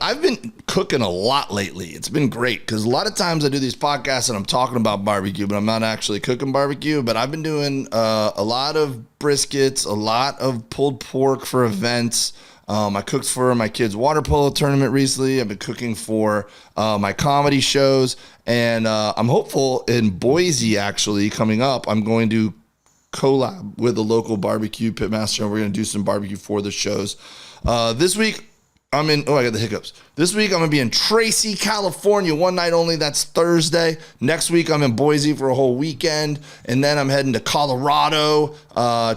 I've been cooking a lot lately. It's been great because a lot of times I do these podcasts and I'm talking about barbecue, but I'm not actually cooking barbecue. But I've been doing a lot of briskets, a lot of pulled pork for events. I cooked for my kids' water polo tournament recently. I've been cooking for my comedy shows. And I'm hopeful in Boise, actually, coming up, I'm going to collab with a local barbecue pitmaster, and we're going to do some barbecue for the shows. This week, I got the hiccups. This week, I'm going to be in Tracy, California, one night only. That's Thursday. Next week, I'm in Boise for a whole weekend. And then I'm heading to Colorado.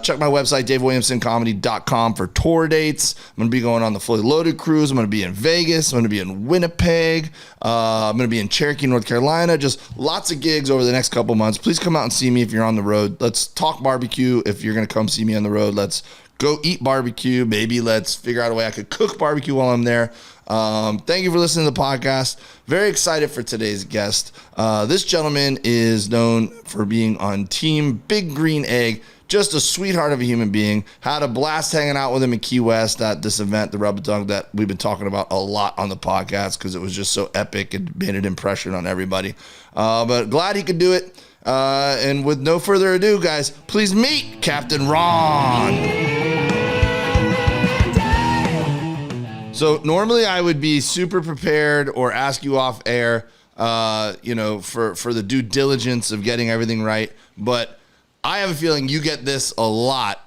Check my website, davewilliamsoncomedy.com for tour dates. I'm going to be going on the Fully Loaded cruise. I'm going to be in Vegas. I'm going to be in Winnipeg. I'm going to be in Cherokee, North Carolina. Just lots of gigs over the next couple months. Please come out and see me if you're on the road. Let's talk barbecue. If you're going to come see me on the road, let's go eat barbecue. Maybe let's figure out a way I could cook barbecue while I'm there. Thank you for listening to the podcast. Very excited for today's guest. This gentleman is known for being on Team Big Green Egg. Just a sweetheart of a human being. Had a blast hanging out with him in Key West at this event, the Rub a Dunk, that we've been talking about a lot on the podcast because it was just so epic and made an impression on everybody. But glad he could do it. And with no further ado, guys, please meet Captain Ron. So normally I would be super prepared or ask you off air, for the due diligence of getting everything right. But I have a feeling you get this a lot.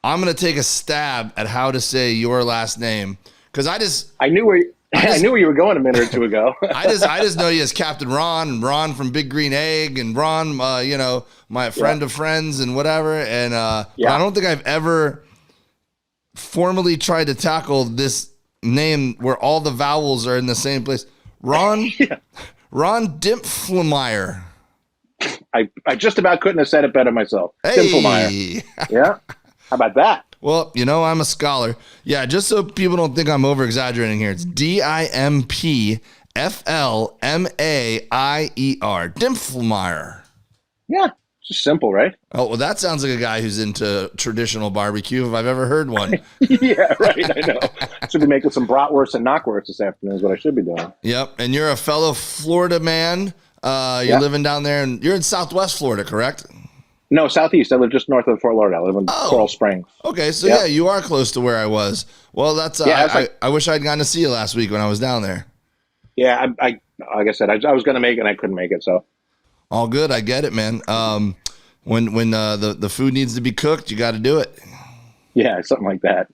I'm going to take a stab at how to say your last name because I knew where you were going a minute or two ago. I just know you as Captain Ron, and Ron from Big Green Egg, and Ron, my friend of friends and whatever. And I don't think I've ever formally tried to tackle this name where all the vowels are in the same place. Ron, Ron Dimpflemeyer. I just about couldn't have said it better myself. Hey. Dimpflemeyer. Yeah. How about that? Well, I'm a scholar. Yeah, just so people don't think I'm over-exaggerating here, it's Dimpflemeyer. Dimpflemeyer. Yeah, just simple, right? Oh, well, that sounds like a guy who's into traditional barbecue, if I've ever heard one. Yeah, right, I know. Should be making some bratwurst and knockwurst this afternoon is what I should be doing. Yep, and you're a fellow Florida man. You're living down there, and you're in Southwest Florida, correct? No, Southeast. I live just north of Fort Lauderdale. I live in Coral Springs. Okay, so yeah, you are close to where I was. Well, that's I wish I'd gotten to see you last week when I was down there. Yeah, I like I said, I was going to make it and I couldn't make it, so. All good. I get it, man. When the food needs to be cooked, you got to do it. Yeah, something like that.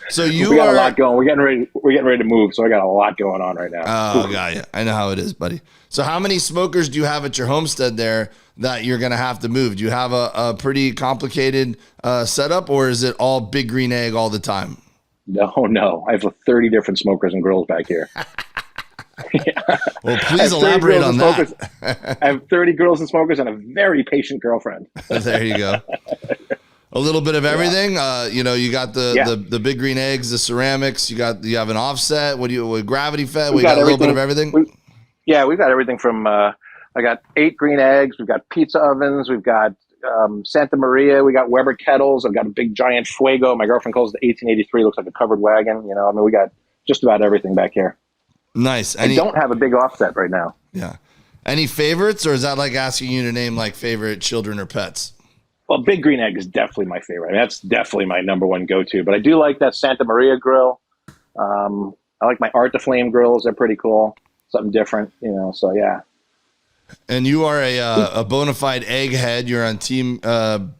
So we got a lot going. We're getting ready to move, so I got a lot going on right now. Oh, got you. I know how it is, buddy. So how many smokers do you have at your homestead there that you're going to have to move? Do you have a pretty complicated setup, or is it all Big Green Egg all the time? No. I have 30 different smokers and grills back here. Yeah. Well, please elaborate on that. I have 30 grills and smokers and a very patient girlfriend. There you go. A little bit of everything. You got the Big Green Eggs, the ceramics. You have an offset. Gravity fed? We got a little bit of everything. We've got everything from. I got 8 green eggs. We've got pizza ovens. We've got Santa Maria. We got Weber kettles. I've got a big giant Fuego. My girlfriend calls it the 1883. Looks like a covered wagon. We got just about everything back here. Nice. I don't have a big offset right now. Yeah. Any favorites, or is that like asking you to name like favorite children or pets? Well, Big Green Egg is definitely my favorite. I mean, that's definitely my number one go-to. But I do like that Santa Maria grill. I like my Art to Flame grills. They're pretty cool. Something different, so yeah. And you are a bona fide egghead. You're on Team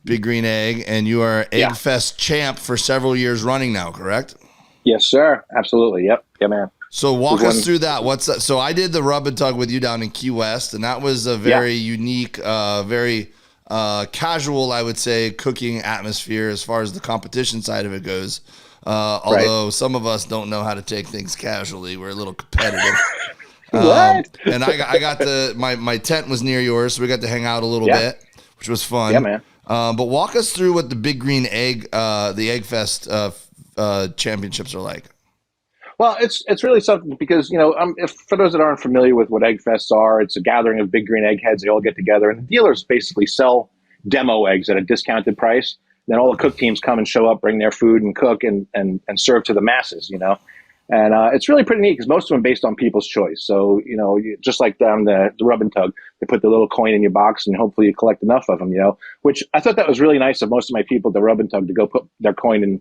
Big Green Egg, and you are Egg Fest champ for several years running now, correct? Yes, sir. Absolutely. Yep. Yeah, man. So walk us through that. What's that? So I did the Rub and Tug with you down in Key West, and that was a very unique, very casual, I would say, cooking atmosphere as far as the competition side of it goes. Although some of us don't know how to take things casually. We're a little competitive. What? And I got my tent was near yours, so we got to hang out a little bit, which was fun. Yeah, man. But walk us through what the Big Green Egg, the Egg Fest championships are like. Well, it's really something because, if for those that aren't familiar with what egg fests are, it's a gathering of big green egg heads. They all get together, and the dealers basically sell demo eggs at a discounted price. Then all the cook teams come and show up, bring their food and cook and serve to the masses, And it's really pretty neat because most of them are based on people's choice. So, just like down the rub and tug, they put the little coin in your box and hopefully you collect enough of them, which I thought that was really nice of most of my people at the rub and tug to go put their coin in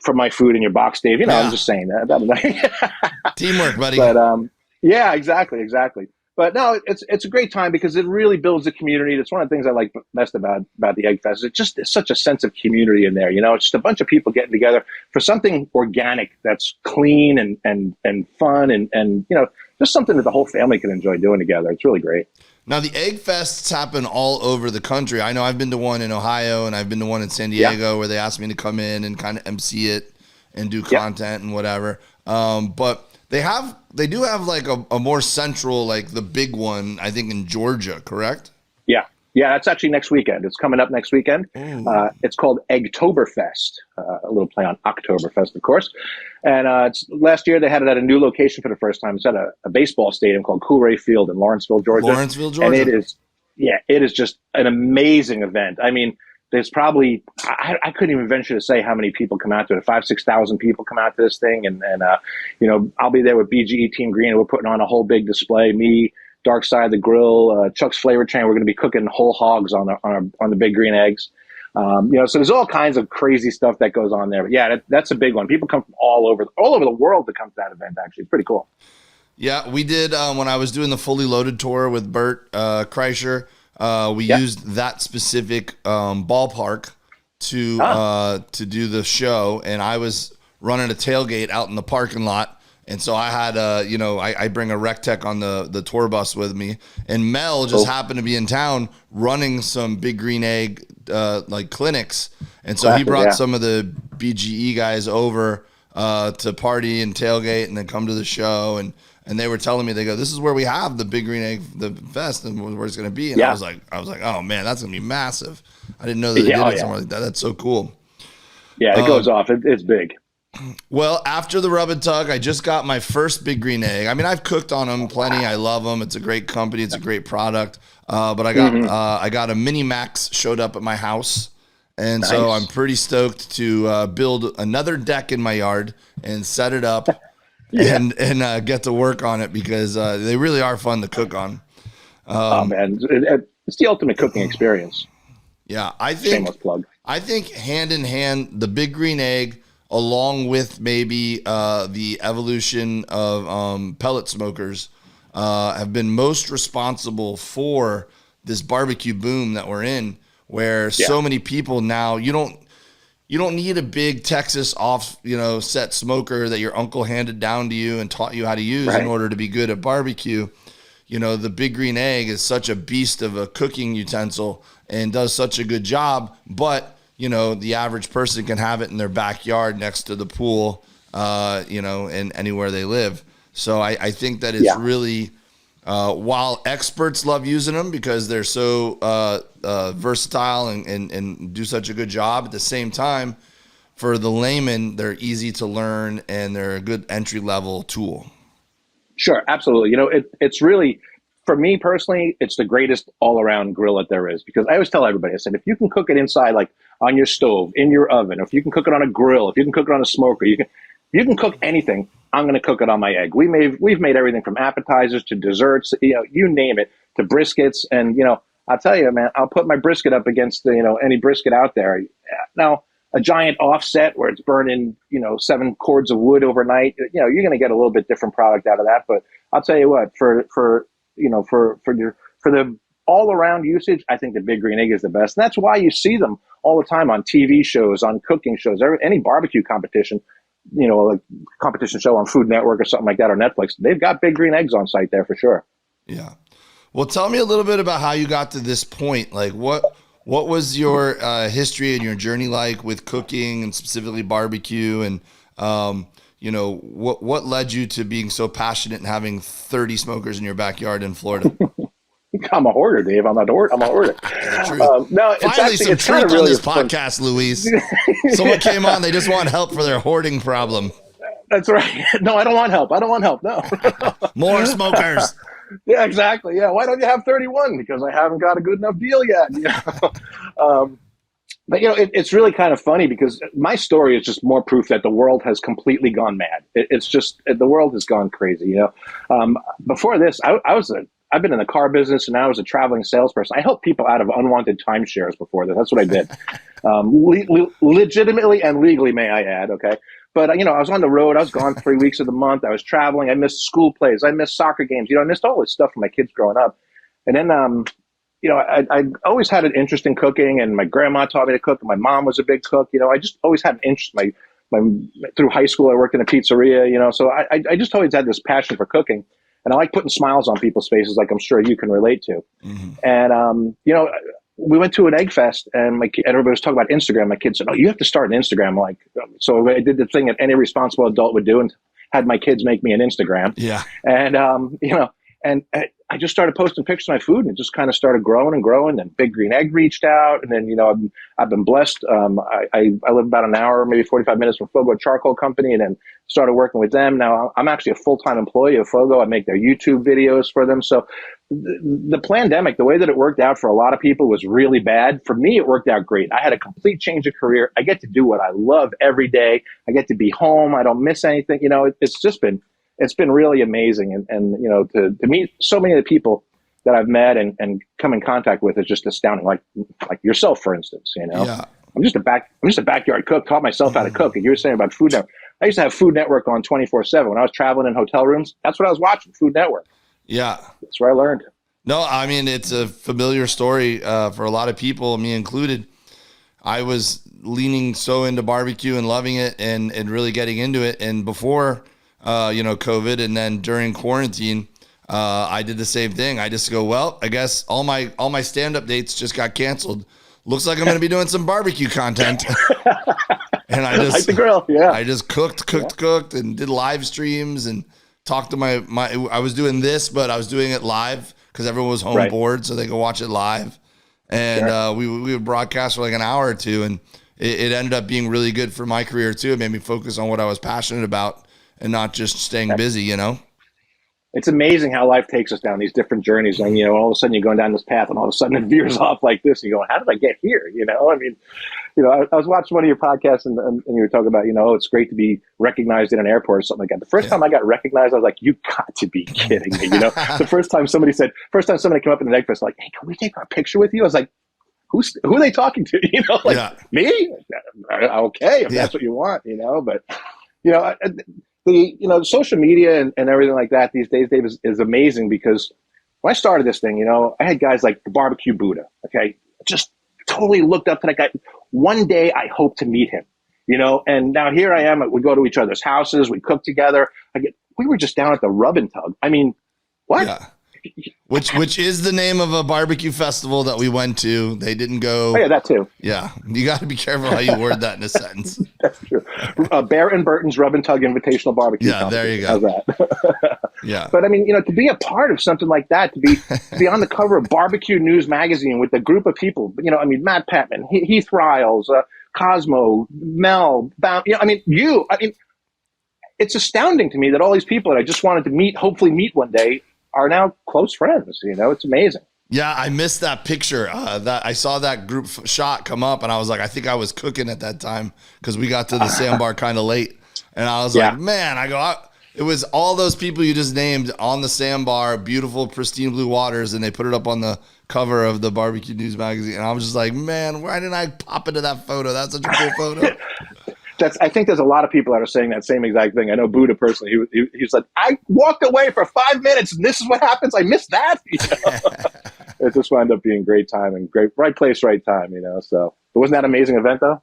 for my food in your box, Dave. I'm just saying that. Teamwork, buddy. But yeah, exactly. But no, it's a great time because it really builds a community. That's one of the things I like best about the Egg Fest. It's such a sense of community in there. It's just a bunch of people getting together for something organic that's clean and fun and just something that the whole family can enjoy doing together. It's really great. Now, the Egg Fests happen all over the country. I know I've been to one in Ohio and I've been to one in San Diego where they asked me to come in and kind of MC it and do content and whatever. But they do have like a more central, like the big one, I think in Georgia, correct? Yeah, that's actually next weekend. It's coming up next weekend. It's called Eggtoberfest, a little play on Oktoberfest, of course. And last year they had it at a new location for the first time. It's at a baseball stadium called Coolray Field in Lawrenceville, Georgia. And it is just an amazing event. I mean, there's probably, I couldn't even venture to say how many people come out to it. 5,000-6,000 people come out to this thing. And I'll be there with BGE Team Green. And we're putting on a whole big display. Me, Dark Side of the Grill, Chuck's Flavor Train. We're going to be cooking whole hogs on the Big Green Eggs. So there's all kinds of crazy stuff that goes on there. But yeah, that's a big one. People come from all over the world to come to that event. Actually, it's pretty cool. Yeah, we did when I was doing the Fully Loaded tour with Bert Kreischer. We used that specific ballpark to do the show, and I was running a tailgate out in the parking lot. And so I had, I bring a rec tech on the tour bus with me, and Mel just happened to be in town running some Big Green Egg like clinics, and so he brought some of the BGE guys over to party and tailgate, and then come to the show, and they were telling me, they go, "This is where we have the Big Green Egg the fest, and where it's going to be." And I was like, "Oh man, that's going to be massive." I didn't know that they did something like that. That's so cool. Yeah, it goes off. It's big. Well, after the Rub and Tug, I just got my first Big Green Egg. I mean, I've cooked on them plenty. I love them. It's a great company. It's a great product. But I got a Mini Max showed up at my house. And so I'm pretty stoked to build another deck in my yard and set it up and get to work on it because they really are fun to cook on. Oh, man. It's the ultimate cooking experience. Yeah. Shameless plug. I think hand in hand, the Big Green Egg, along with maybe the evolution of pellet smokers, have been most responsible for this barbecue boom that we're in, where so many people now, you don't need a big Texas set smoker that your uncle handed down to you and taught you how to use in order to be good at barbecue. The Big Green Egg is such a beast of a cooking utensil and does such a good job, but the average person can have it in their backyard next to the pool, and anywhere they live. So I think that it's really, while experts love using them because they're so versatile and do such a good job, at the same time, for the layman, they're easy to learn and they're a good entry-level tool. Sure, absolutely. It's really, for me personally, it's the greatest all-around grill that there is because I always tell everybody, I said, if you can cook it inside, like on your stove, in your oven, or if you can cook it on a grill, if you can cook it on a smoker, you can cook anything. I'm going to cook it on my egg. We've made everything from appetizers to desserts, you name it, to briskets. And, I'll tell you, man, I'll put my brisket up against any brisket out there. Now, a giant offset where it's burning, 7 cords of wood overnight, you're going to get a little bit different product out of that. But I'll tell you what, for the all around usage, I think the Big Green Egg is the best. And that's why you see them all the time on TV shows, on cooking shows, any barbecue competition, like competition show on Food Network or something like that, or Netflix. They've got Big Green Eggs on site there for sure. Yeah. Well, tell me a little bit about how you got to this point. Like what was your history and your journey like with cooking and specifically barbecue? And, what led you to being so passionate and having 30 smokers in your backyard in Florida? I'm a hoarder, Dave. I'm a hoarder. No, finally some truth on this podcast, Luis. Someone came on. They just want help for their hoarding problem. That's right. No, I don't want help. No. More smokers. Yeah, exactly. Yeah. Why don't you have 31? Because I haven't got a good enough deal yet. But it's really kind of funny because my story is just more proof that the world has completely gone mad. It's just the world has gone crazy. Before this, I've been in the car business, and now I was a traveling salesperson. I helped people out of unwanted timeshares before that. That's what I did, legitimately and legally, may I add. Okay. But I was on the road. I was gone 3 weeks of the month. I was traveling. I missed school plays. I missed soccer games. I missed all this stuff from my kids growing up. And then I always had an interest in cooking, and my grandma taught me to cook, and my mom was a big cook. I just always had an interest. My through high school, I worked in a pizzeria. So I just always had this passion for cooking, and I like putting smiles on people's faces, like I'm sure you can relate to. Mm-hmm. And we went to an egg fest, and everybody was talking about Instagram. My kids said, "Oh, you have to start an Instagram." So I did the thing that any responsible adult would do, and had my kids make me an Instagram. Yeah. And and I just started posting pictures of my food, and it just kind of started growing and growing. And Big Green Egg reached out, and then I've been blessed. I live about an hour, maybe 45 minutes from FOGO Charcoal Company, and then started working with them. Now I'm actually a full-time employee of FOGO. I make their YouTube videos for them. So the pandemic, the way that it worked out for a lot of people was really bad. For me, it worked out great. I had a complete change of career. I get to do what I love every day. I get to be home. I don't miss anything. It's been really amazing. And to meet so many of the people that I've met and come in contact with is just astounding. Like yourself, for instance, Yeah. I'm just a backyard cook, taught myself how to cook. And you were saying about Food Network. I used to have Food Network on 24/7 when I was traveling in hotel rooms. That's what I was watching, Food Network. Yeah. That's where I learned. No, I mean, it's a familiar story for a lot of people, me included. I was leaning so into barbecue and loving it and really getting into it. And before, COVID, and then during quarantine, I did the same thing. I just go, well, I guess all my stand-up dates just got canceled. Looks like I'm going to be doing some barbecue content. And I just like the grill. Yeah. I just cooked, and did live streams and talked to my I was doing this, but I was doing it live because everyone was home bored, so they could watch it live. And we would broadcast for like an hour or two, and it ended up being really good for my career too. It made me focus on what I was passionate about and not just staying busy, It's amazing how life takes us down these different journeys. And, all of a sudden you're going down this path, and all of a sudden it veers off like this. And you go, how did I get here? I was watching one of your podcasts, and you were talking about, it's great to be recognized in an airport or something like that. The first time I got recognized, I was like, you got to be kidding me. The first time somebody came up in the egg fest, like, hey, can we take our picture with you? I was like, who are they talking to? Me? Okay, if that's what you want, but, the social media and everything like that these days, Dave, is amazing, because when I started this thing, I had guys like the Barbecue Buddha. Okay, just totally looked up to that guy. One day I hope to meet him. And now here I am. We go to each other's houses. We cook together. We were just down at the Rub and Tug. I mean, what? Yeah. Which is the name of a barbecue festival that we went to. They didn't go. Oh, yeah, that too. Yeah. You got to be careful how you word that in a sentence. That's true. Bear and Burton's Rub and Tug Invitational Barbecue. Yeah, there you go. How's that? Yeah. But I mean, to be a part of something like that, to be on the cover of Barbecue News magazine with a group of people, Matt Patman, Heath Riles, Cosmo, Mel, it's astounding to me that all these people that I just wanted to hopefully meet one day, are now close friends. It's amazing. Yeah, I missed that picture. That I saw that group shot come up, and I was like, I think I was cooking at that time because we got to the sandbar kind of late, and I was like, man, it was all those people you just named on the sandbar, beautiful, pristine blue waters, and they put it up on the cover of the Barbecue News magazine, and I was just like, man, why didn't I pop into that photo? That's such a cool photo. I think there's a lot of people that are saying that same exact thing. I know Buddha personally. He's like, I walked away for 5 minutes, and this is what happens. I missed that. It just wound up being great time and great, right place, right time. So, but wasn't that an amazing event though?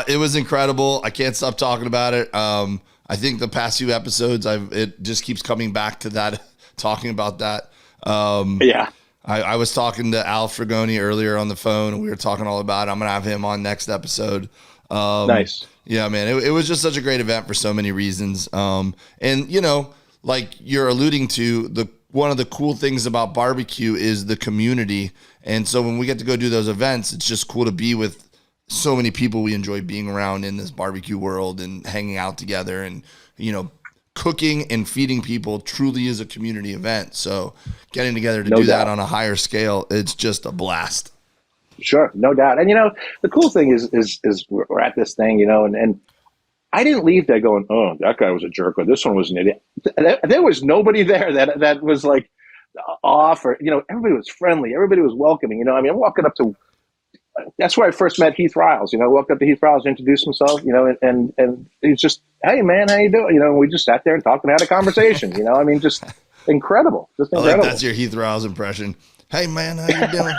It was incredible. I can't stop talking about it. I think the past few episodes, it just keeps coming back to that, talking about that. I was talking to Al Fragoni earlier on the phone, and we were talking all about it. I'm gonna have him on next episode. Nice. Yeah, man, it was just such a great event for so many reasons. And like you're alluding to, one of the cool things about barbecue is the community. And so when we get to go do those events, it's just cool to be with so many people we enjoy being around in this barbecue world and hanging out together. And, cooking and feeding people truly is a community event. So getting together to do that on a higher scale, it's just a blast. Sure, no doubt. And the cool thing is we're at this thing, and I didn't leave there going, oh, that guy was a jerk or this one was an idiot. There was nobody there that was like off or, everybody was friendly. Everybody was welcoming. I mean, I'm walking up to, that's where I first met Heath Riles. I walked up to Heath Riles, introduced himself, and he's just, hey, man, how you doing? We just sat there and talked and had a conversation. I mean, just incredible. Just incredible. I like that's your Heath Riles impression. Hey, man, how you doing?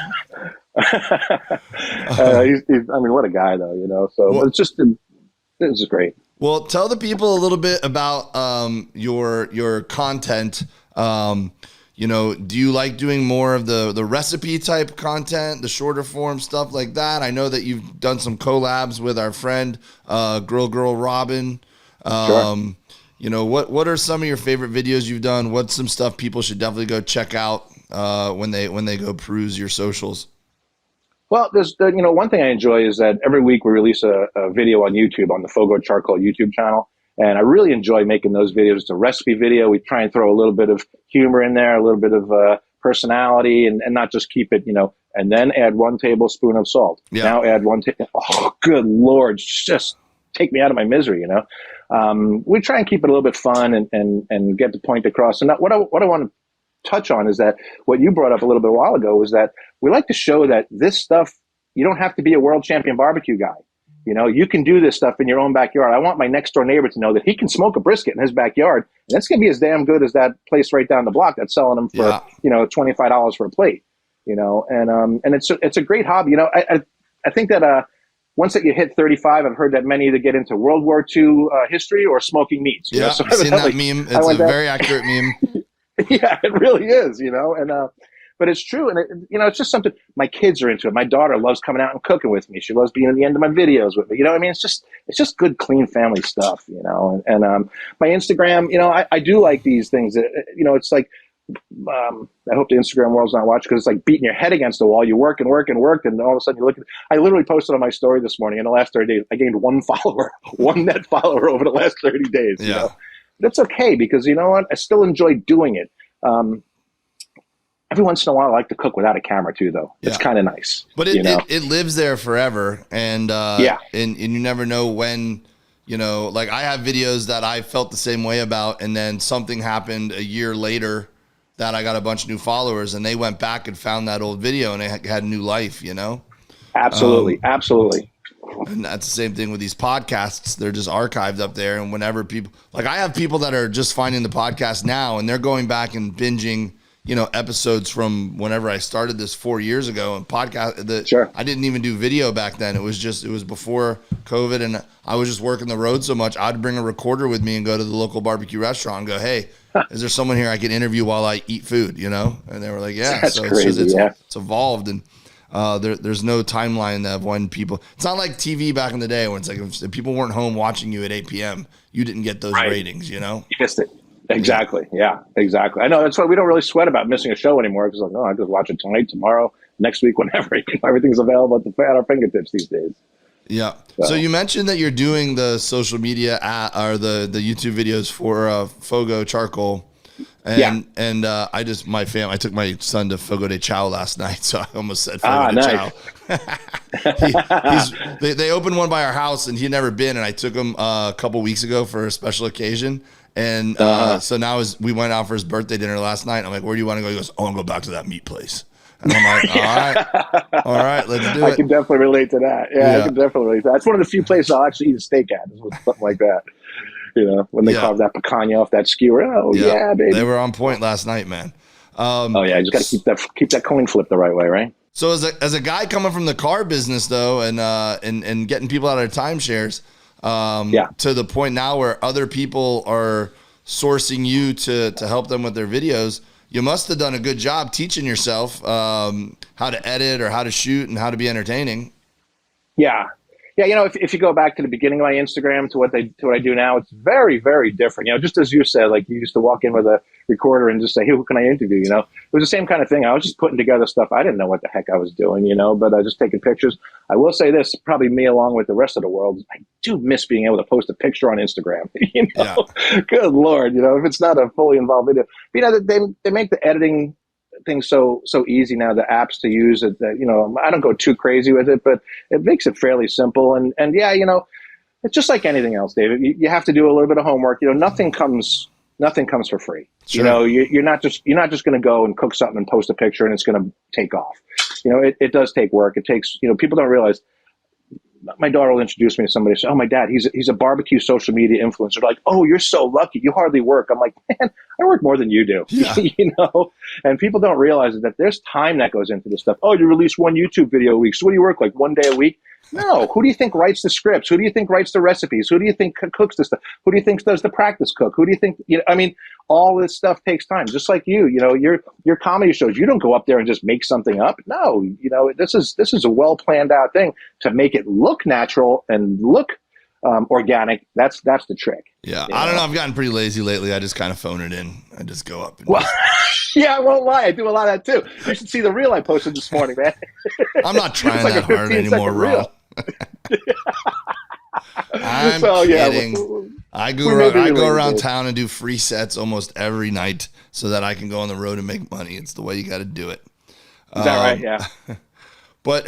I mean, what a guy, though, So well, it's just great. Well, tell the people a little bit about your content. Do you like doing more of the recipe type content, the shorter form stuff like that? I know that you've done some collabs with our friend Girl Robin. Sure. What are some of your favorite videos you've done? What's some stuff people should definitely go check out when they go peruse your socials? Well, there's one thing I enjoy is that every week we release a video on YouTube on the FOGO Charcoal YouTube channel. And I really enjoy making those videos. It's a recipe video. We try and throw a little bit of humor in there, a little bit of personality, and not just keep it, and then add 1 tablespoon of salt. Yeah. Now add oh, good Lord, just take me out of my misery, We try and keep it a little bit fun and get the point across. And what I want to touch on is that what you brought up a little bit a while ago was that we like to show that this stuff, you don't have to be a world champion barbecue guy. You can do this stuff in your own backyard. I want my next door neighbor to know that he can smoke a brisket in his backyard, and that's going to be as damn good as that place right down the block that's selling them for, $25 for a plate, and it's a great hobby. I think that once that you hit 35, I've heard that many either get into World War II history or smoking meats. Yeah, I've seen that meme. It's a very accurate meme. Yeah, it really is, but it's true. And it's just something my kids are into it. My daughter loves coming out and cooking with me. She loves being at the end of my videos with me. I mean, it's just good, clean family stuff, and my Instagram, I do like these things that, it's like, I hope the Instagram world's not watching, because it's like beating your head against the wall. You work and work and work, and all of a sudden you look at, I literally posted on my story this morning, in the last 30 days, I gained 1 follower, 1 net follower over the last 30 days. Yeah. That's okay, because you know what? I still enjoy doing it. Every once in a while, I like to cook without a camera too, though. It's kind of nice. But it lives there forever, and and you never know when. Like I have videos that I felt the same way about, and then something happened a year later that I got a bunch of new followers, and they went back and found that old video, and they had new life. Absolutely, absolutely. And that's the same thing with these podcasts. They're just archived up there. And whenever people, like I have people that are just finding the podcast now, and they're going back and binging, episodes from whenever I started this 4 years ago. And Sure. I didn't even do video back then. It was before COVID, and I was just working the road so much. I'd bring a recorder with me and go to the local barbecue restaurant and go, hey, is there someone here I can interview while I eat food, And they were like, yeah. That's so crazy, it's evolved. And there's no timeline of when people. It's not like TV back in the day when it's like if people weren't home watching you at 8 p.m., you didn't get those ratings. You missed it. Exactly. Yeah. Exactly. I know. That's why we don't really sweat about missing a show anymore. Because I just watch it tonight, tomorrow, next week, whenever. Everything's available at our fingertips these days. Yeah. So you mentioned that you're doing the social media or the YouTube videos for FOGO Charcoal. And I took my son to Fogo de Chao last night, so I almost said Fogo de Chao. They opened one by our house, and he'd never been, and I took him a couple weeks ago for a special occasion. And so now we went out for his birthday dinner last night. I'm like, where do you want to go? He goes, I want to go back to that meat place. And I'm like, all right, let's do it. I can definitely relate to that. Yeah, I can definitely relate to that. It's one of the few places I'll actually eat a steak at, something like that. When they carve that picanha off that skewer. Oh, yeah, baby. They were on point last night, man. You just got to keep that coin flip the right way, right? So as a guy coming from the car business, though, and getting people out of their timeshares, to the point now where other people are sourcing you to help them with their videos, you must have done a good job teaching yourself how to edit or how to shoot and how to be entertaining. Yeah. Yeah, if you go back to the beginning of my Instagram to what I do now, it's very, very different. Just as you said, like you used to walk in with a recorder and just say, hey, who can I interview? It was the same kind of thing. I was just putting together stuff. I didn't know what the heck I was doing, but I was just taking pictures. I will say this, probably me along with the rest of the world, I do miss being able to post a picture on Instagram. Good Lord, if it's not a fully involved video. They make the editing things so easy now, the apps to use it, that, I don't go too crazy with it, but it makes it fairly simple. And yeah, it's just like anything else, David. You have to do a little bit of homework. Nothing comes for free. Sure. You're not just going to go and cook something and post a picture and it's going to take off. It does take work. It takes, people don't realize. My daughter will introduce me to somebody. Say, "Oh, my dad, he's a barbecue social media influencer." They're like, "Oh, you're so lucky. You hardly work." I'm like, "Man, I work more than you do." Yeah. And people don't realize that there's time that goes into this stuff. Oh, you release one YouTube video a week. So what do you work like one day a week? No. Who do you think writes the scripts? Who do you think writes the recipes? Who do you think cooks the stuff? Who do you think does the practice cook? Who do you think, all this stuff takes time. Just like your comedy shows, you don't go up there and just make something up. No, this is a well planned out thing to make it look natural and look organic. That's the trick. Yeah. I don't know. I've gotten pretty lazy lately. I just kind of phone it in. I just go up. Yeah, I won't lie. I do a lot of that too. You should see the reel I posted this morning, man. I'm not trying that hard anymore, Ron. I'm kidding. I go around town and do free sets almost every night so that I can go on the road and make money. It's the way you got to do it. Is that right? Yeah. But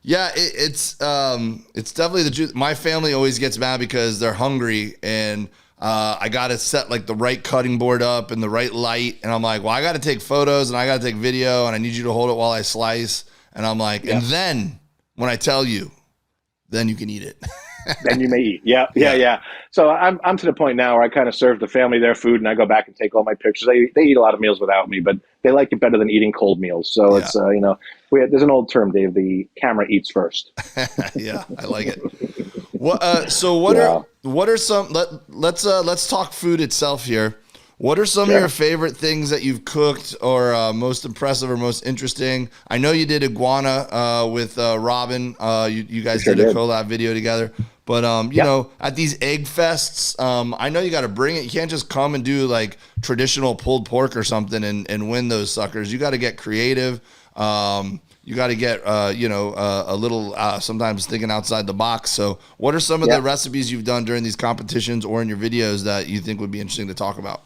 it's definitely the truth. My family always gets mad because they're hungry and I got to set like the right cutting board up and the right light. And I'm like, well, I got to take photos and I got to take video and I need you to hold it while I slice. And I'm like, and then when I tell you, then you can eat it. Then you may eat. Yeah. So I'm to the point now where I kind of serve the family their food and I go back and take all my pictures. They eat a lot of meals without me, but they like it better than eating cold meals. So it's, there's an old term, Dave, the camera eats first. Yeah, I like it. What are some, let's talk food itself here. What are some of your favorite things that you've cooked or most impressive or most interesting? I know you did iguana with Robin. You guys did a collab video together. But, at these egg fests, I know you got to bring it. You can't just come and do like traditional pulled pork or something and win those suckers. You got to get creative. You got to get, a little sometimes thinking outside the box. So what are some of the recipes you've done during these competitions or in your videos that you think would be interesting to talk about?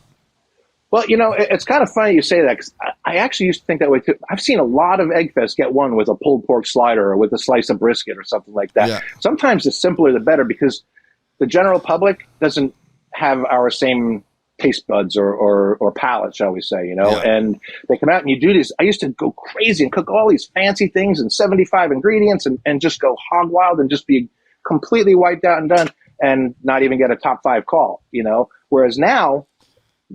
Well, it's kind of funny you say that because I actually used to think that way too. I've seen a lot of egg fests get won with a pulled pork slider or with a slice of brisket or something like that. Yeah. Sometimes the simpler the better because the general public doesn't have our same taste buds or palate, shall we say, and they come out and you do these. I used to go crazy and cook all these fancy things and 75 ingredients and just go hog wild and just be completely wiped out and done and not even get a top 5 call, whereas now,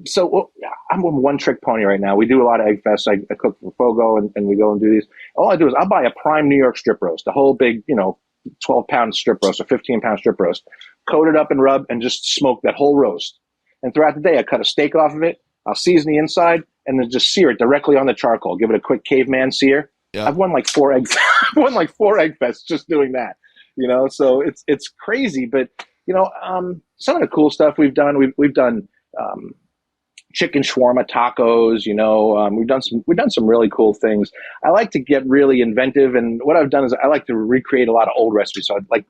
so I'm a one-trick pony right now. We do a lot of egg fests. I cook for FOGO, and we go and do these. All I do is I'll buy a prime New York strip roast, a whole big, 12-pound strip roast or 15-pound strip roast, coat it up and rub, and just smoke that whole roast. And throughout the day, I cut a steak off of it. I'll season the inside, and then just sear it directly on the charcoal. Give it a quick caveman sear. Yeah. I've won like 4 egg fests just doing that. So it's crazy. But some of the cool stuff we've done. We've done. Chicken shawarma tacos, we've done some really cool things. I like to get really inventive, and what I've done is I like to recreate a lot of old recipes. So I'd like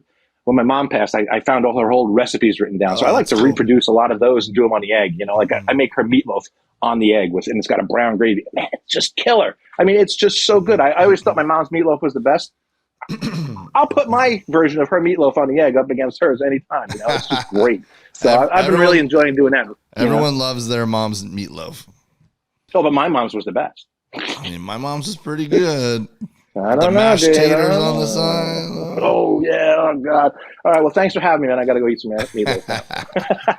when my mom passed, I found all her old recipes written down. So I like to reproduce a lot of those and do them on the egg. I make her meatloaf on the egg and it's got a brown gravy. Man, it's just killer. I mean, it's just so good. I always thought my mom's meatloaf was the best. I'll put my version of her meatloaf on the egg up against hers anytime. It's just great. So I've been really enjoying doing that. Everyone loves their mom's meatloaf. Oh, but my mom's was the best. I mean, my mom's is pretty good. I don't know, mashed dude. taters on the side. Oh, yeah. Oh, God. All right. Well, thanks for having me, man. I got to go eat some meatloaf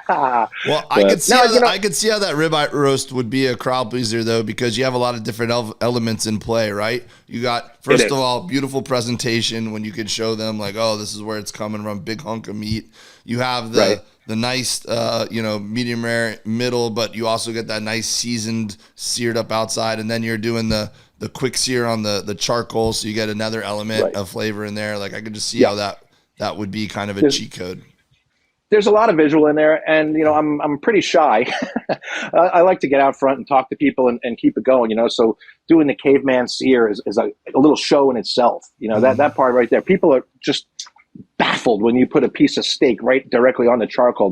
now. Well, I could see how that ribeye roast would be a crowd pleaser, though, because you have a lot of different elements in play, right? You got, first of all, beautiful presentation when you could show them, like, oh, this is where it's coming from, big hunk of meat. You have the nice, medium rare middle, but you also get that nice seasoned, seared up outside, and then you're doing the quick sear on the charcoal, so you get another element of flavor in there. Like I could just see how that would be kind of a cheat code. There's a lot of visual in there, and I'm pretty shy. I like to get out front and talk to people and keep it going. So doing the caveman sear is a little show in itself. That part right there. People are just baffled when you put a piece of steak right directly on the charcoal.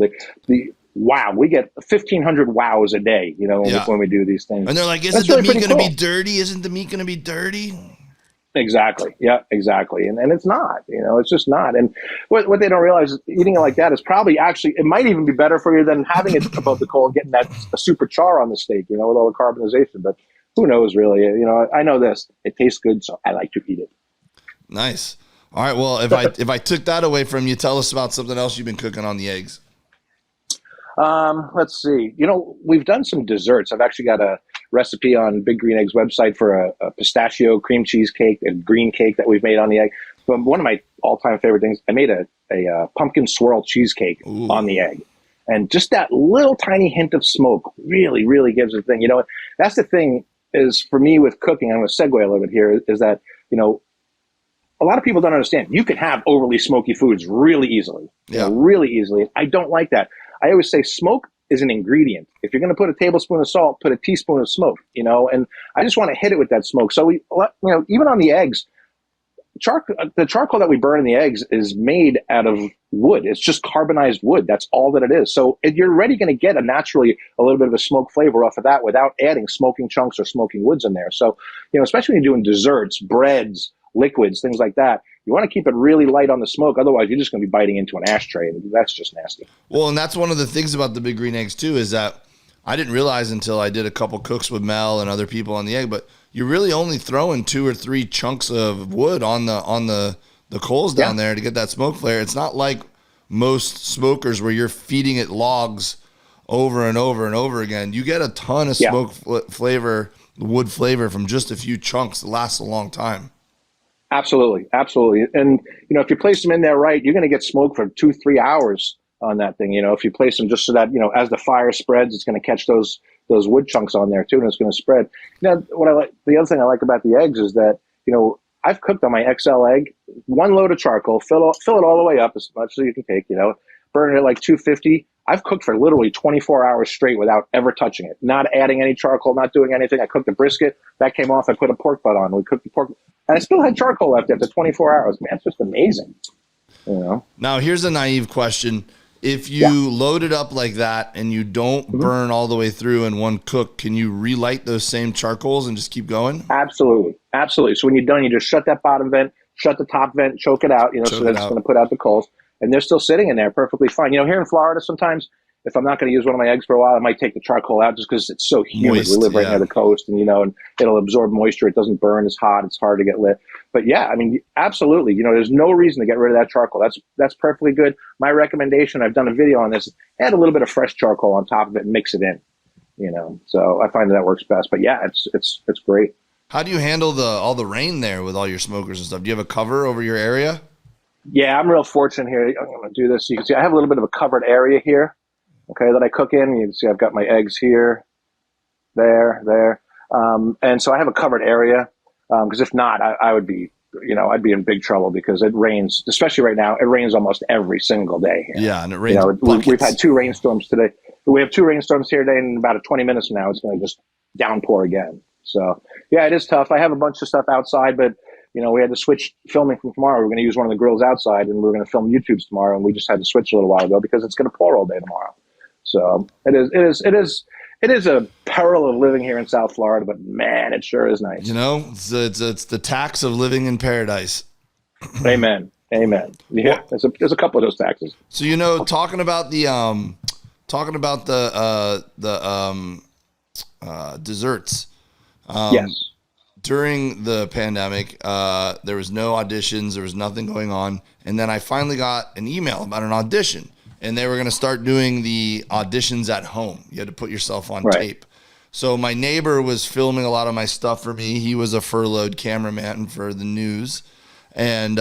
wow, we get 1,500 wows a day, Yeah. when we do these things. And they're like, isn't That's the really meat pretty going to cool. be dirty? Isn't the meat going to be dirty? Exactly. Yeah, exactly. And it's not, it's just not. And what they don't realize is eating it like that is probably actually, it might even be better for you than having it above the coal and getting that a super char on the steak, with all the carbonization. But who knows really? I know this, it tastes good, so I like to eat it. Nice. All right. Well, if I took that away from you, tell us about something else you've been cooking on the eggs. Let's see. We've done some desserts. I've actually got a recipe on Big Green Egg's website for a pistachio cream cheese cake, a green cake that we've made on the egg. But one of my all-time favorite things, I made a pumpkin swirl cheesecake on the egg. And just that little tiny hint of smoke really, really gives it a thing. That's the thing is for me with cooking, I'm going to segue a little bit here, is that, a lot of people don't understand. You can have overly smoky foods really easily. Really easily. I don't like that. I always say smoke is an ingredient. If you're going to put a tablespoon of salt, put a teaspoon of smoke, and I just want to hit it with that smoke. So even on the eggs, the charcoal that we burn in the eggs is made out of wood. It's just carbonized wood. That's all that it is. So you're already going to get naturally a little bit of a smoke flavor off of that without adding smoking chunks or smoking woods in there. So, especially when you're doing desserts, breads, liquids, things like that, you want to keep it really light on the smoke. Otherwise, you're just going to be biting into an ashtray, and that's just nasty. Well, and that's one of the things about the Big Green Eggs, too, is that I didn't realize until I did a couple cooks with Mel and other people on the egg, but you're really only throwing 2 or 3 chunks of wood on the coals down there to get that smoke flare. It's not like most smokers where you're feeding it logs over and over and over again. You get a ton of smoke flavor, wood flavor from just a few chunks that lasts a long time. Absolutely. Absolutely. And, if you place them in there right, you're going to get smoke for 2-3 hours on that thing. If you place them just so that, as the fire spreads, it's going to catch those wood chunks on there too, and it's going to spread. The other thing I like about the eggs is that, I've cooked on my XL egg, 1 load of charcoal, fill it all the way up as much as you can take, burn it at like 250. I've cooked for literally 24 hours straight without ever touching it, not adding any charcoal, not doing anything. I cooked the brisket, that came off, I put a pork butt on, we cooked the pork, and I still had charcoal left after 24 hours. Man, it's just amazing. Now, here's a naive question. If you load it up like that and you don't burn all the way through in one cook, can you relight those same charcoals and just keep going? Absolutely. Absolutely. So when you're done, you just shut that bottom vent, shut the top vent, choke it out, so that's going to put out the coals. And they're still sitting in there perfectly fine. Here in Florida, sometimes if I'm not going to use one of my eggs for a while, I might take the charcoal out just because it's so humid. Moist, we live right near the coast, and and it'll absorb moisture. It doesn't burn. It's hot. It's hard to get lit. But absolutely. There's no reason to get rid of that charcoal. That's perfectly good. My recommendation, I've done a video on this, add a little bit of fresh charcoal on top of it and mix it in. So I find that works best. But yeah, it's great. How do you handle all the rain there with all your smokers and stuff? Do you have a cover over your area? Yeah, I'm real fortunate here. I'm going to do this. You can see I have a little bit of a covered area here, that I cook in. You can see I've got my eggs here, there. And so I have a covered area because if not, I would be, I'd be in big trouble because it rains, especially right now. It rains almost every single day here. Yeah, and it rains. We've had 2 rainstorms today. We have 2 rainstorms here today, and in about 20 minutes from now, it's going to just downpour again. So, yeah, it is tough. I have a bunch of stuff outside, but, we had to switch filming from tomorrow. We're going to use one of the grills outside, and we're going to film YouTubes tomorrow, and we just had to switch a little while ago because it's going to pour all day tomorrow. So it is a peril of living here in South Florida, but man, it sure is nice. It's the tax of living in paradise. Amen. Yeah, there's a couple of those taxes. So talking about the desserts. Yes. During the pandemic, there was no auditions. There was nothing going on. And then I finally got an email about an audition. And they were going to start doing the auditions at home. You had to put yourself on tape. So my neighbor was filming a lot of my stuff for me. He was a furloughed cameraman for the news. And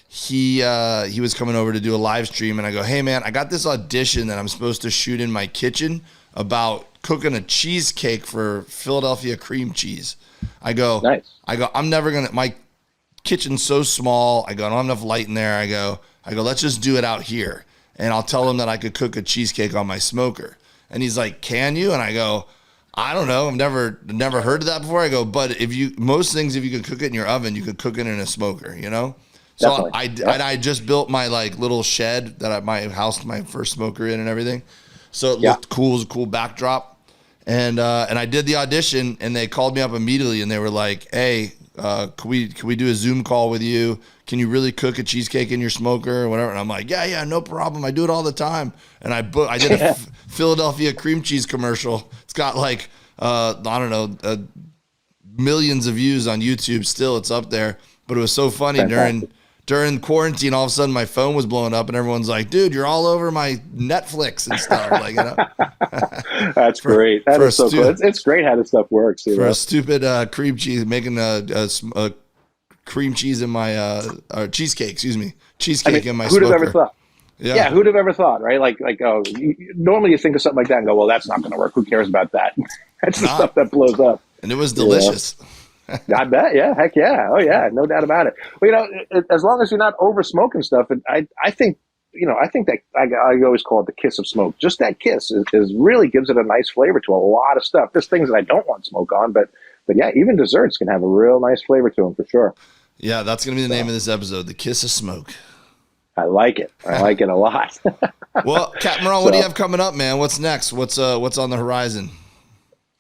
he was coming over to do a live stream. And I go, hey, man, I got this audition that I'm supposed to shoot in my kitchen about cooking a cheesecake for Philadelphia cream cheese. I go, nice. I'm never going to, my kitchen's so small. I don't have enough light in there. I go, let's just do it out here. And I'll tell him that I could cook a cheesecake on my smoker. And he's like, can you? And I go, I don't know. I've never heard of that before. I go, but most things, if you can cook it in your oven, you could cook it in a smoker, So I just built my little shed that I housed my first smoker in and everything. So it looked cool. It was a cool backdrop. And I did the audition, and they called me up immediately, and they were like, "Hey, can we do a Zoom call with you? Can you really cook a cheesecake in your smoker or whatever?" And I'm like, "Yeah, no problem. I do it all the time." And I did a Philadelphia cream cheese commercial. It's got like I don't know, millions of views on YouTube. Still, it's up there. But it was so funny. Fantastic. During quarantine, all of a sudden my phone was blowing up, and everyone's like, "Dude, you're all over my Netflix and stuff." Like, you know. That's great. That is so cool. It's great how this stuff works. You know? A stupid cream cheese, making a cream cheese in my cheesecake. Excuse me, cheesecake in my smoker. Who'd have ever thought? Yeah, who'd have ever thought, right? Like normally you think of something like that and go, "Well, that's not going to work. Who cares about that?" That's the stuff that blows up. And it was delicious. I bet. Yeah. Heck yeah. Oh yeah. No doubt about it. Well, as long as you're not over smoking stuff, and I think that I always call it the kiss of smoke. Just that kiss is really gives it a nice flavor to a lot of stuff. There's things that I don't want smoke on, but yeah, even desserts can have a real nice flavor to them for sure. Yeah. That's going to be the name of this episode, the kiss of smoke. I like it. I like it a lot. Well, Captain Ron, what do you have coming up, man? What's next? What's on the horizon?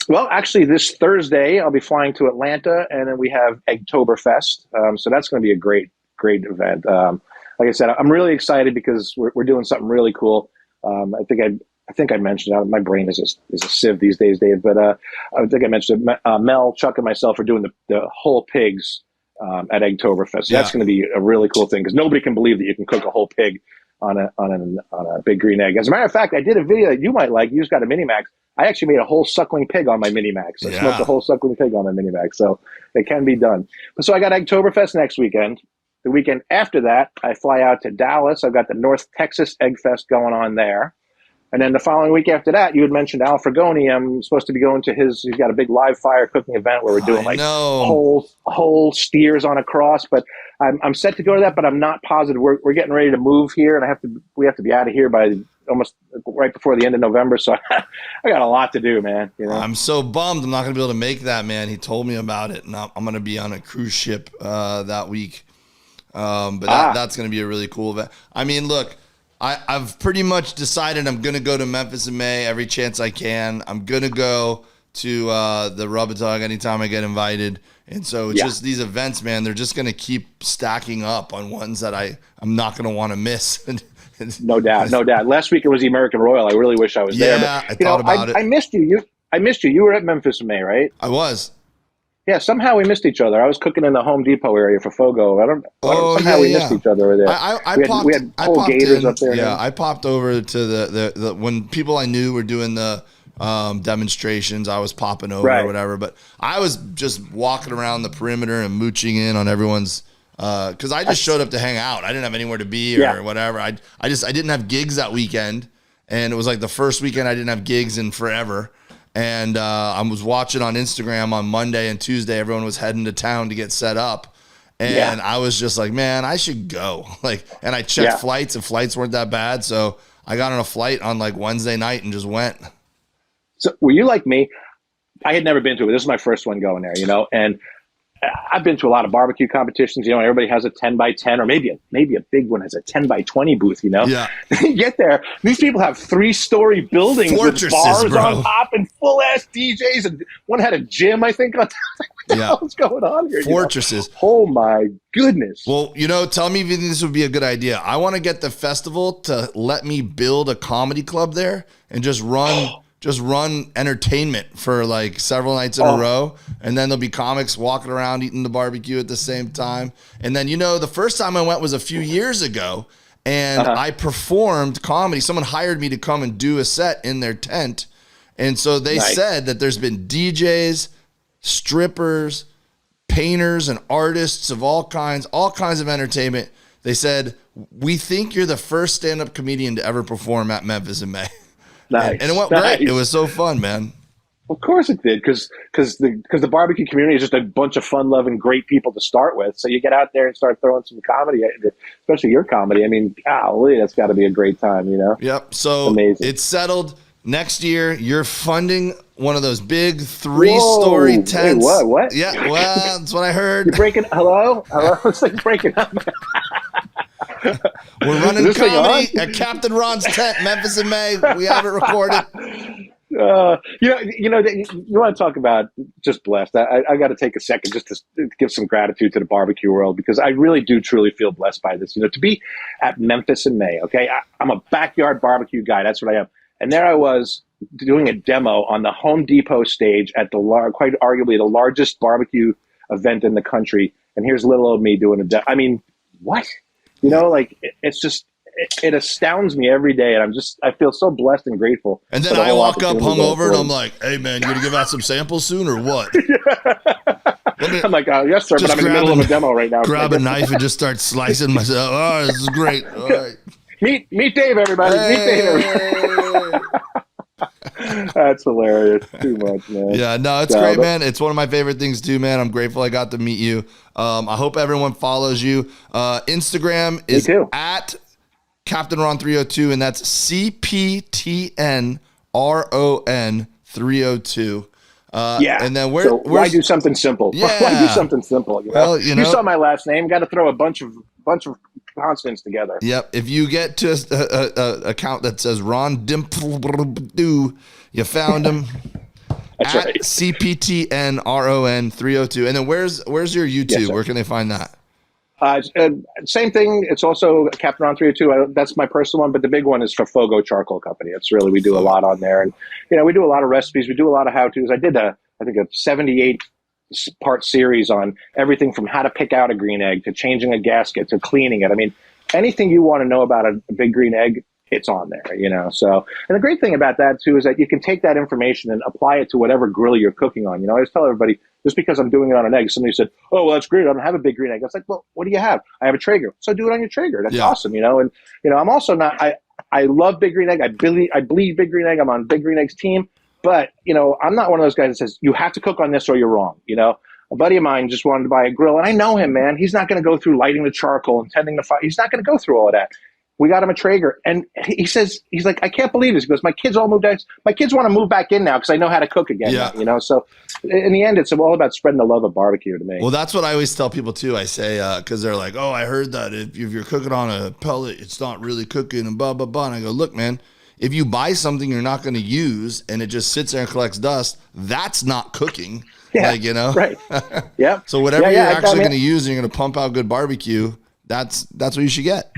Well, actually, this Thursday, I'll be flying to Atlanta, and then we have Eggtoberfest. So that's going to be a great event. Like I said, I'm really excited because we're doing something really cool. I think I mentioned it. My brain is a sieve these days, Dave. But I think I mentioned it. Mel, Chuck, and myself are doing the whole pigs at Eggtoberfest. So that's going to be a really cool thing because nobody can believe that you can cook a whole pig on a big green egg. As a matter of fact, I did a video that you might like. You just got a Minimax. I actually made a whole suckling pig on my Minimax. I smoked a whole suckling pig on my Minimax, so it can be done. So I got Eggtoberfest next weekend. The weekend after that, I fly out to Dallas. I've got the North Texas Egg Fest going on there. And then the following week after that, you had mentioned Al Fragoni. I'm supposed to be going to he's got a big live fire cooking event where we're doing whole steers on a cross. But I'm set to go to that, but I'm not positive. We're getting ready to move here, and we have to be out of here by almost right before the end of November. So I got a lot to do, man. You know? I'm so bummed I'm not going to be able to make that, man. He told me about it, and I'm going to be on a cruise ship that week. But that's going to be a really cool event. I mean, look, I've pretty much decided I'm going to go to Memphis in May every chance I can. I'm going to go to the Rub-A-Tug anytime I get invited. And so it's just these events, man, they're just going to keep stacking up on ones that I'm not going to want to miss. No doubt. Last week it was the American Royal. I really wish I was there. Yeah, I thought about it. I missed you. I missed you. You were at Memphis in May, right? I was. Yeah, somehow we missed each other. I was cooking in the Home Depot area for FOGO. Somehow we missed each other over there. We had whole gators up there. Yeah, I popped over to the when people I knew were doing the demonstrations. I was popping over or whatever, but I was just walking around the perimeter and mooching in on everyone's. Because I just showed up to hang out. I didn't have anywhere to be or whatever. I didn't have gigs that weekend, and it was like the first weekend I didn't have gigs in forever. And I was watching on Instagram on Monday and Tuesday. Everyone was heading to town to get set up, and I was just like, man, I should go. And I checked flights, and flights weren't that bad, so I got on a flight on like Wednesday night and just went. So were you like me? I had never been to it. This is my first one going there, and I've been to a lot of barbecue competitions. Everybody has a 10 by 10 or maybe a big one has a 10 by 20 booth. Yeah. You get there, these people have 3-story buildings with bars on top and full ass DJs, and one had a gym, I think, on top. What the hell is going on here? Fortresses. Oh my goodness. Well, tell me if you think this would be a good idea. I want to get the festival to let me build a comedy club there and just run entertainment for like several nights in a row. And then there'll be comics walking around eating the barbecue at the same time. And then, the first time I went was a few years ago, and I performed comedy. Someone hired me to come and do a set in their tent. And so they said that there's been DJs, strippers, painters, and artists of all kinds of entertainment. They said, we think you're the first stand-up comedian to ever perform at Memphis in May. Nice. And it went great. It was so fun, man. Of course it did, because the barbecue community is just a bunch of fun-loving, great people to start with. So you get out there and start throwing some comedy, especially your comedy. I mean, golly, that's got to be a great time, Yep. So amazing. It's settled. Next year, you're funding one of those big 3-story tents. Wait, what? Yeah, well, that's what I heard. You're breaking. Hello. It's like breaking up. We're running comedy at Captain Ron's tent, Memphis in May. We have it recorded. You want to talk about just blessed. I got to take a second just to give some gratitude to the barbecue world, because I really do truly feel blessed by this. To be at Memphis in May, okay? I'm a backyard barbecue guy. That's what I am. And there I was doing a demo on the Home Depot stage at quite arguably the largest barbecue event in the country. And here's little old me doing a demo. I mean, what? It's just, it astounds me every day, and I feel so blessed and grateful. And then I walk up hungover, and I'm like, "Hey man, you gonna give out some samples soon or what?" I'm like, "Yes sir," but I'm in the middle of a demo right now. Grab a knife and just start slicing myself. Oh, this is great. All right, meet Dave, everybody. Meet Dave. Everybody. That's hilarious. Too much, man. Yeah, no, it's great, man. It's one of my favorite things too, man. I'm grateful I got to meet you. I hope everyone follows you. Instagram is at Captain Ron 302, and that's CPTNRON 302. And then why do something simple? Yeah. Why do something simple? Well, you saw my last name. Got to throw a bunch of consonants together. Yep. If you get to a account that says Ron Dimple, you found him. That's at right. CPTNRON 302. And then where's your YouTube? Yes, where can they find that? Same thing. It's also Captain Ron 302. That's my personal one, but the big one is for FOGO Charcoal Company. It's really, we do a lot on there, and we do a lot of recipes. We do a lot of how-tos. I did I think a 78-part series on everything from how to pick out a green egg to changing a gasket to cleaning it. I mean, anything you want to know about a big green egg, it's on there. So, and the great thing about that too is that you can take that information and apply it to whatever grill you're cooking on. I always tell everybody, just because I'm doing it on an egg, somebody said, "Oh, well, that's great. I don't have a big green egg." I was like, "Well, what do you have?" "I have a Traeger." "So do it on your Traeger." That's awesome, And I'm also not. I love big green egg. I bleed big green egg. I'm on big green egg's team, but I'm not one of those guys that says you have to cook on this or you're wrong. A buddy of mine just wanted to buy a grill, and I know him, man. He's not going to go through lighting the charcoal and tending the fire. He's not going to go through all of that. We got him a Traeger, and he's like, "I can't believe this." He goes, "My kids all moved out. My kids want to move back in now because I know how to cook again." Yeah. So in the end, it's all about spreading the love of barbecue to me. Well, that's what I always tell people too. I say, because they're like, "Oh, I heard that if you're cooking on a pellet, it's not really cooking," and blah, blah, blah. And I go, "Look, man, if you buy something you're not going to use and it just sits there and collects dust, that's not cooking." Yeah, right. Yeah. So whatever you're actually going to use and you're going to pump out good barbecue, that's what you should get.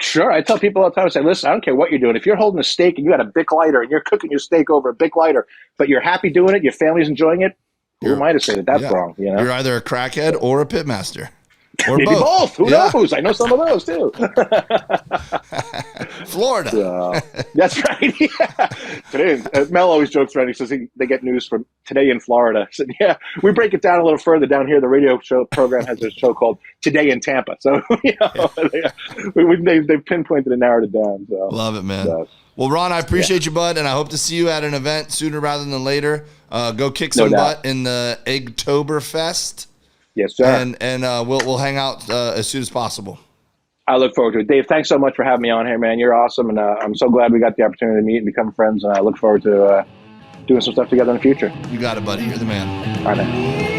Sure. I tell people all the time, I say, "Listen, I don't care what you're doing. If you're holding a steak and you got a Bic lighter and you're cooking your steak over a Bic lighter, but you're happy doing it, your family's enjoying it, who am I to say that that's wrong?" You're either a crackhead or a pitmaster. Or maybe both. Who knows? I know some of those too. Florida. That's right. Yeah. Today, Mel always jokes around. He says they get news from Today in Florida. I said, "Yeah, we break it down a little further down here. The radio show program has a show called Today in Tampa." So they've pinpointed and narrowed it down. So love it, man. Well, Ron, I appreciate you, bud, and I hope to see you at an event sooner rather than later. Go kick some butt in the Eggtoberfest. Yes, sir. And we'll hang out as soon as possible. I look forward to it. Dave, thanks so much for having me on here, man. You're awesome, and I'm so glad we got the opportunity to meet and become friends, and I look forward to doing some stuff together in the future. You got it, buddy. You're the man. All right, man.